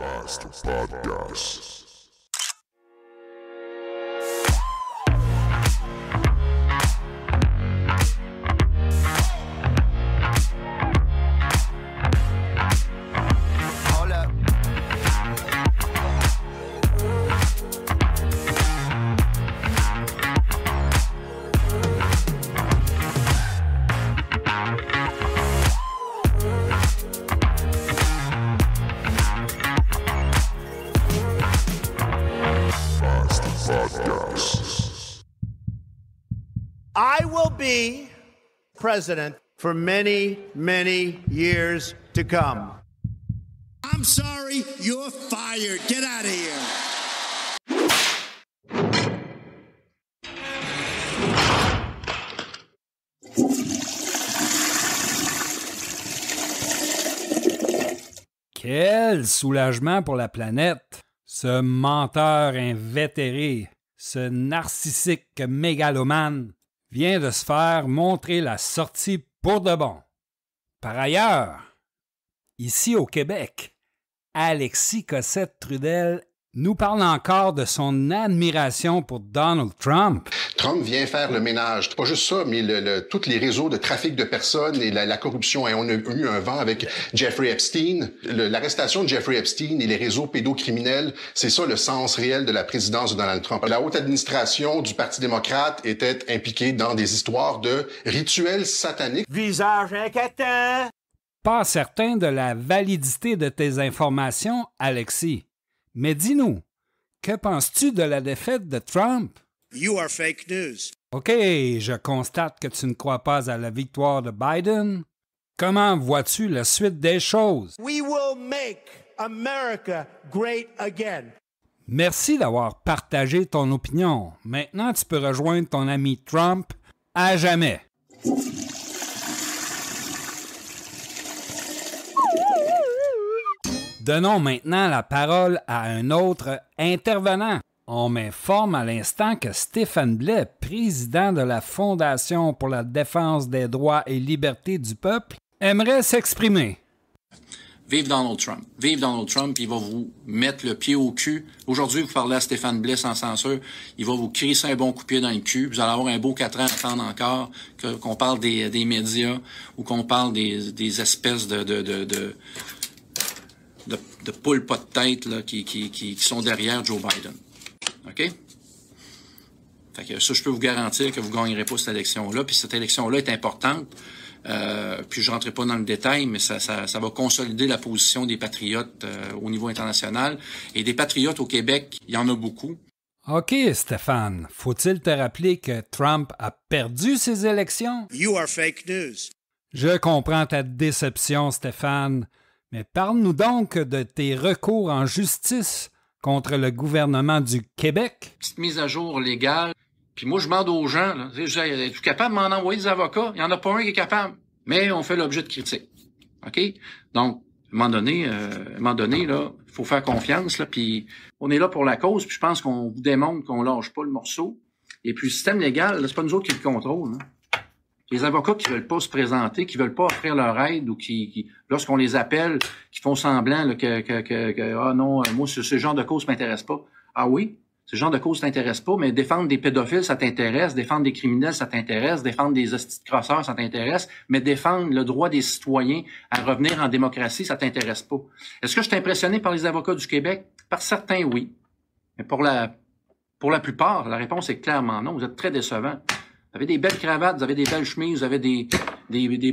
Basta Podcast. I will be president for many, many years to come. I'm sorry, you're fired. Get out of here. Quel soulagement pour la planète! Ce menteur invétéré, ce narcissique mégalomane vient de se faire montrer la sortie pour de bon. Par ailleurs, ici au Québec, Alexis Cossette-Trudel nous parle encore de son admiration pour Donald Trump. Trump vient faire le ménage. Pas juste ça, mais tous les réseaux de trafic de personnes et la corruption. Et on a eu un vent avec Jeffrey Epstein. L'arrestation de Jeffrey Epstein et les réseaux pédocriminels, c'est ça le sens réel de la présidence de Donald Trump. La haute administration du Parti démocrate était impliquée dans des histoires de rituels sataniques. Visage inquiétant. Pas certain de la validité de tes informations, Alexis. Mais dis-nous, que penses-tu de la défaite de Trump? You are fake news. OK, je constate que tu ne crois pas à la victoire de Biden. Comment vois-tu la suite des choses? We will make America great again. Merci d'avoir partagé ton opinion. Maintenant, tu peux rejoindre ton ami Trump à jamais. Donnons maintenant la parole à un autre intervenant. On m'informe à l'instant que Stéphane Blais, président de la Fondation pour la défense des droits et libertés du peuple, aimerait s'exprimer. Vive Donald Trump. Vive Donald Trump, il va vous mettre le pied au cul. Aujourd'hui, vous parlez à Stéphane Blais sans censure, il va vous crisser un bon coup de pied dans le cul. Vous allez avoir un beau 4 ans à attendre encore qu'on parle des médias ou qu'on parle des espèces de poules pas de tête là, qui sont derrière Joe Biden. OK? Fait que ça, je peux vous garantir que vous ne gagnerez pas cette élection-là. Puis cette élection-là est importante. Puis je ne rentrerai pas dans le détail, mais ça va consolider la position des patriotes au niveau international. Et des patriotes au Québec, il y en a beaucoup. OK, Stéphane. Faut-il te rappeler que Trump a perdu ses élections? You are fake news. Je comprends ta déception, Stéphane. Mais parle-nous donc de tes recours en justice contre le gouvernement du Québec. Petite mise à jour légale. Puis moi, je demande aux gens, là, es-tu capable de m'en envoyer des avocats? Il n'y en a pas un qui est capable. Mais on fait l'objet de critiques. OK? Donc, à un moment donné, là, il faut faire confiance, là, puis on est là pour la cause, puis je pense qu'on vous démontre qu'on lâche pas le morceau. Et puis, le système légal, là, c'est pas nous autres qui le contrôlent, hein. Les avocats qui veulent pas se présenter, qui veulent pas offrir leur aide ou qui lorsqu'on les appelle, qui font semblant là, que ah non, moi ce genre de cause m'intéresse pas. Ah oui, ce genre de cause t'intéresse pas, mais défendre des pédophiles ça t'intéresse, défendre des criminels ça t'intéresse, défendre des hosties de crosseurs ça t'intéresse, mais défendre le droit des citoyens à revenir en démocratie ça t'intéresse pas. Est-ce que je suis impressionné par les avocats du Québec? Par certains oui, mais pour la plupart la réponse est clairement non. Vous êtes très décevants. Vous avez des belles cravates, vous avez des belles chemises, vous avez des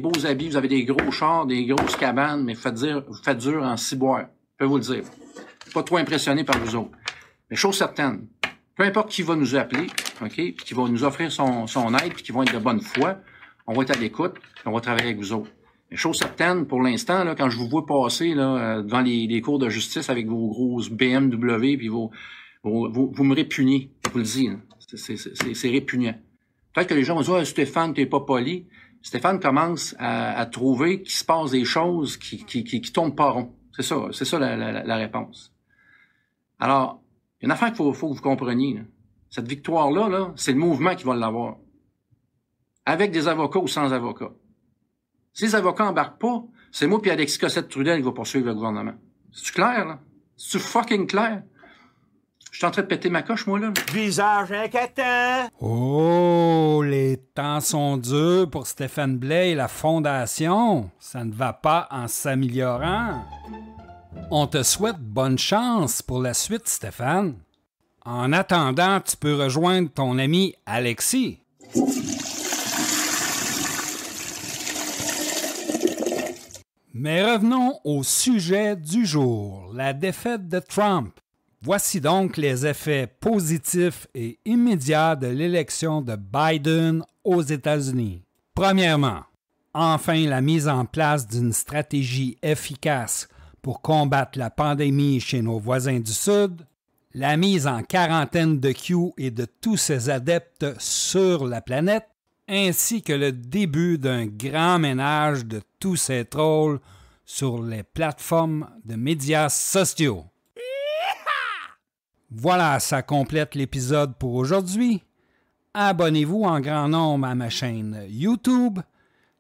beaux habits, vous avez des gros chars, des grosses cabanes, mais vous faites dur en ciboire. Je peux vous le dire. Pas trop impressionné par vous autres. Mais chose certaine, peu importe qui va nous appeler, OK, puis qui va nous offrir son aide, puis qui vont être de bonne foi, on va être à l'écoute, puis on va travailler avec vous autres. Mais chose certaine, pour l'instant, là, quand je vous vois passer là, devant les cours de justice avec vos grosses BMW, puis vous me répugnez, je vous le dis. Là. C'est répugnant. Peut-être que les gens vont dire « Ah, Stéphane, t'es pas poli ». Stéphane commence à trouver qu'il se passe des choses qui tournent pas rond. C'est ça la réponse. Alors, il y a une affaire qu'il faut que vous compreniez. Là. Cette victoire-là, là, c'est le mouvement qui va l'avoir. Avec des avocats ou sans avocats. Si les avocats embarquent pas, c'est moi puis Alexis Cossette-Trudel qui va poursuivre le gouvernement. C'est-tu clair, là? C'est fucking clair. Je suis en train de péter ma coche, moi, là. Visage inquiétant. Oh, les temps sont durs pour Stéphane Blais et la Fondation. Ça ne va pas en s'améliorant. On te souhaite bonne chance pour la suite, Stéphane. En attendant, tu peux rejoindre ton ami Alexis. Mais revenons au sujet du jour, la défaite de Trump. Voici donc les effets positifs et immédiats de l'élection de Biden aux États-Unis. Premièrement, enfin la mise en place d'une stratégie efficace pour combattre la pandémie chez nos voisins du Sud, la mise en quarantaine de Q et de tous ses adeptes sur la planète, ainsi que le début d'un grand ménage de tous ces trolls sur les plateformes de médias sociaux. Voilà, ça complète l'épisode pour aujourd'hui. Abonnez-vous en grand nombre à ma chaîne YouTube.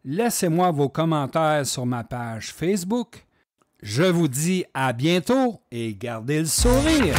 Laissez-moi vos commentaires sur ma page Facebook. Je vous dis à bientôt et gardez le sourire.